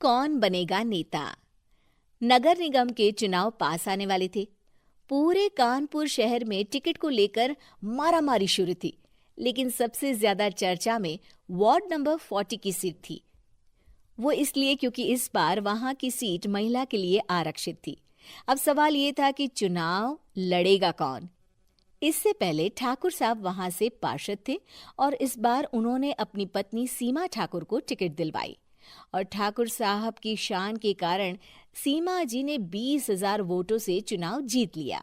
कौन बनेगा नेता। नगर निगम के चुनाव पास आने वाले थे। पूरे कानपुर शहर में टिकट को लेकर मारामारी शुरू थी, लेकिन सबसे ज्यादा चर्चा में वार्ड नंबर 40 की सीट थी। वो इसलिए क्योंकि इस बार वहां की सीट महिला के लिए आरक्षित थी। अब सवाल ये था कि चुनाव लड़ेगा कौन। इससे पहले ठाकुर साहब वहां से पार्षद थे और इस बार उन्होंने अपनी पत्नी सीमा ठाकुर को टिकट दिलवाई और ठाकुर साहब की शान के कारण सीमा जी ने 20,000 वोटों से चुनाव जीत लिया।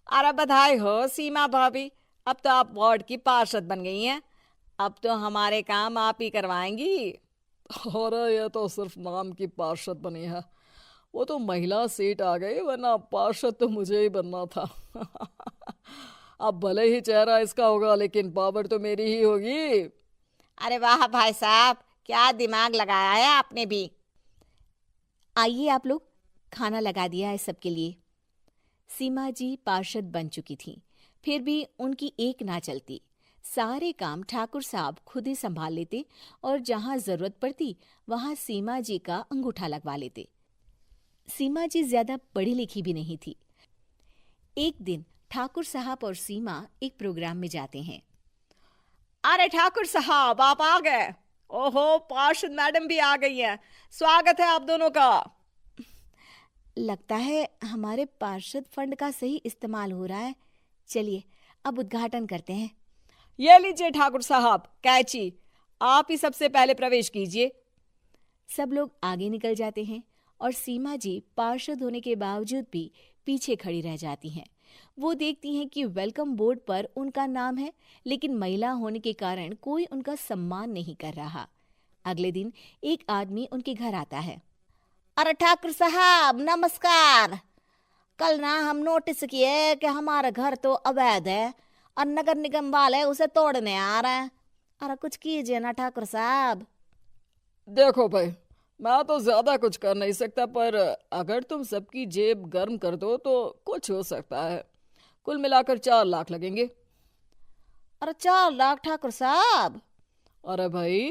अरे बधाई हो सीमा भाभी, अब तो आप वार्ड की पार्षद बन गई हैं। अब तो हमारे काम आप ही करवाएंगी। अरे ये तो सिर्फ नाम की पार्षद बनी है, वो तो महिला सीट आ गई, वरना पार्षद तो मुझे ही बनना था। अब भले ही चेहरा इसका होगा, लेकिन पावर तो मेरी ही होगी। अरे वाह भाई साहब, क्या दिमाग लगाया है आपने भी। आइए आप लोग, खाना लगा दिया है सबके लिए। सीमा जी पार्षद बन चुकी थीं, फिर भी उनकी एक ना चलती। सारे काम ठाकुर साहब खुद ही संभाल लेते और जहां जरूरत पड़ती वहां सीमा जी का अंगूठा लगवा लेते। सीमा जी ज्यादा पढ़ी लिखी भी नहीं थी। एक दिन ठाकुर साहब और सीमा एक प्रोग्राम में जाते हैं। अरे ठाकुर साहब, आप आ गए। ओहो, पार्षद मैडम भी आ गई हैं। स्वागत है आप दोनों का। लगता है हमारे पार्षद फंड का सही इस्तेमाल हो रहा है। चलिए अब उद्घाटन करते हैं। ये लीजिए ठाकुर साहब कैची, आप ही सबसे पहले प्रवेश कीजिए। सब लोग आगे निकल जाते हैं और सीमा जी पार्षद होने के बावजूद भी पीछे खड़ी रह जाती हैं। वो देखती हैं कि वेलकम बोर्ड पर उनका नाम है, लेकिन महिला होने के कारण कोई उनका सम्मान नहीं कर रहा। अगले दिन एक आदमी उनके घर आता है। अरे ठाकुर साहब नमस्कार। कल ना हम नोटिस किए कि हमारा घर तो अवैध है और नगर निगम वाले उसे तोड़ने आ रहे हैं। अरे कुछ कीजिए ना ठाकुर साहब। देखो भाई, मैं तो ज्यादा कुछ कर नहीं सकता, पर अगर तुम सबकी जेब गर्म कर दो तो कुछ हो सकता है। कुल मिलाकर 4 लाख लगेंगे। अरे 4 लाख ठाकुर साहब? अरे भाई,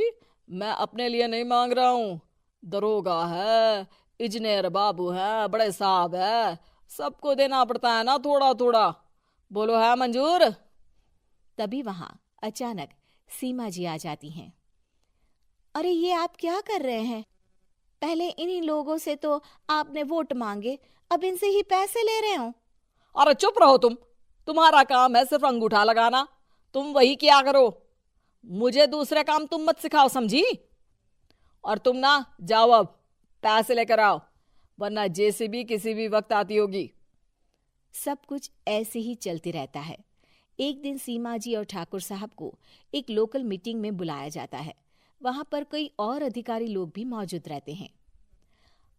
मैं अपने लिए नहीं मांग रहा हूँ। दरोगा है, इंजीनियर बाबू है, बड़े साहब है, सबको देना पड़ता है ना थोड़ा थोड़ा। बोलो है मंजूर? तभी वहां अचानक सीमा जी आ जाती हैं। अरे ये आप क्या कर रहे हैं? पहले इन्हीं लोगों से तो आपने वोट मांगे, अब इनसे ही पैसे ले रहे हो। अरे चुप रहो तुम, तुम्हारा काम है सिर्फ अंगूठा लगाना, तुम वही किया करो। मुझे दूसरे काम तुम मत सिखाओ, समझी? और तुम ना जाओ, अब पैसे लेकर आओ, वरना जेसीबी किसी भी वक्त आती होगी। सब कुछ ऐसे ही चलते रहता है। एक दिन सीमा जी और ठाकुर साहब को एक लोकल मीटिंग में बुलाया जाता है। वहां पर कई और अधिकारी लोग भी मौजूद रहते हैं।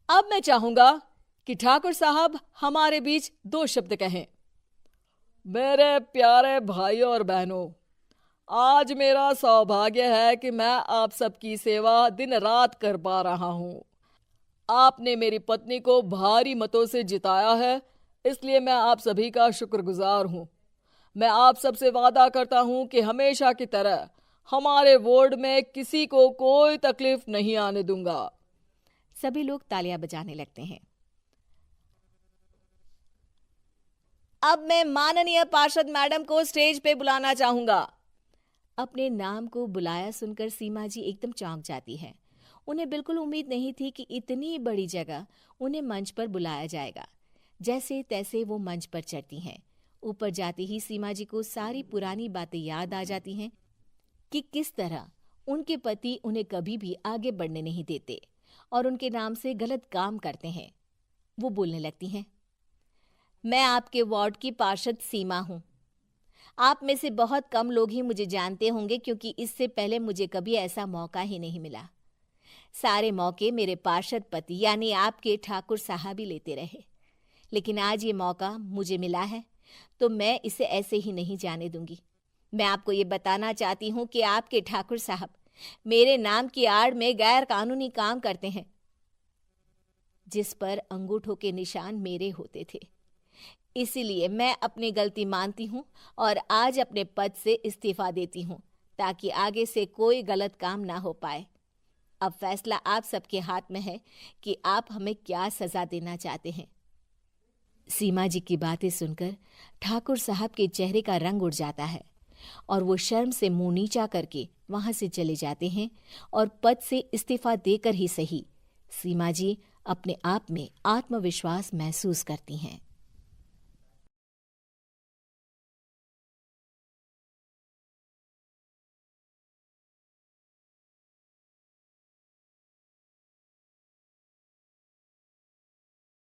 अब मैं चाहूंगा कि ठाकुर साहब हमारे बीच 2 शब्द कहें। मेरे प्यारे भाइयों और बहनों, आज मेरा सौभाग्य है कि मैं आप सबकी सेवा दिन रात कर पा रहा हूं। आपने मेरी पत्नी को भारी मतों से जिताया है, इसलिए मैं आप सभी का शुक्रगुजार हूं। मैं आप सबसे वादा करता हूं कि हमेशा की तरह हमारे वार्ड में किसी को कोई तकलीफ नहीं आने दूंगा। सभी लोग तालियां बजाने लगते हैं। अब मैं माननीय पार्षद मैडम को स्टेज पे बुलाना चाहूंगा। अपने नाम को बुलाया सुनकर सीमा जी एकदम चौंक जाती है। उन्हें बिल्कुल उम्मीद नहीं थी कि इतनी बड़ी जगह उन्हें मंच पर बुलाया जाएगा। जैसे तैसे वो मंच पर चढ़ती हैं। ऊपर जाते ही सीमा जी को सारी पुरानी बातें याद आ जाती हैं कि किस तरह उनके पति उन्हें कभी भी आगे बढ़ने नहीं देते और उनके नाम से गलत काम करते हैं। वो बोलने लगती हैं। मैं आपके वार्ड की पार्षद सीमा हूं। आप में से बहुत कम लोग ही मुझे जानते होंगे, क्योंकि इससे पहले मुझे कभी ऐसा मौका ही नहीं मिला। सारे मौके मेरे पार्षद पति यानी आपके ठाकुर साहब ही लेते रहे, लेकिन आज ये मौका मुझे मिला है तो मैं इसे ऐसे ही नहीं जाने दूंगी। मैं आपको ये बताना चाहती हूँ कि आपके ठाकुर साहब मेरे नाम की आड़ में गैर कानूनी काम करते हैं, जिस पर अंगूठों के निशान मेरे होते थे। इसीलिए मैं अपनी गलती मानती हूँ और आज अपने पद से इस्तीफा देती हूँ, ताकि आगे से कोई गलत काम ना हो पाए। अब फैसला आप सबके हाथ में है कि आप हमें क्या सजा देना चाहते हैं। सीमा जी की बातें सुनकर ठाकुर साहब के चेहरे का रंग उड़ जाता है और वो शर्म से मुंह नीचा करके वहां से चले जाते हैं और पद से इस्तीफा देकर ही सही सीमा जी अपने आप में आत्मविश्वास महसूस करती हैं।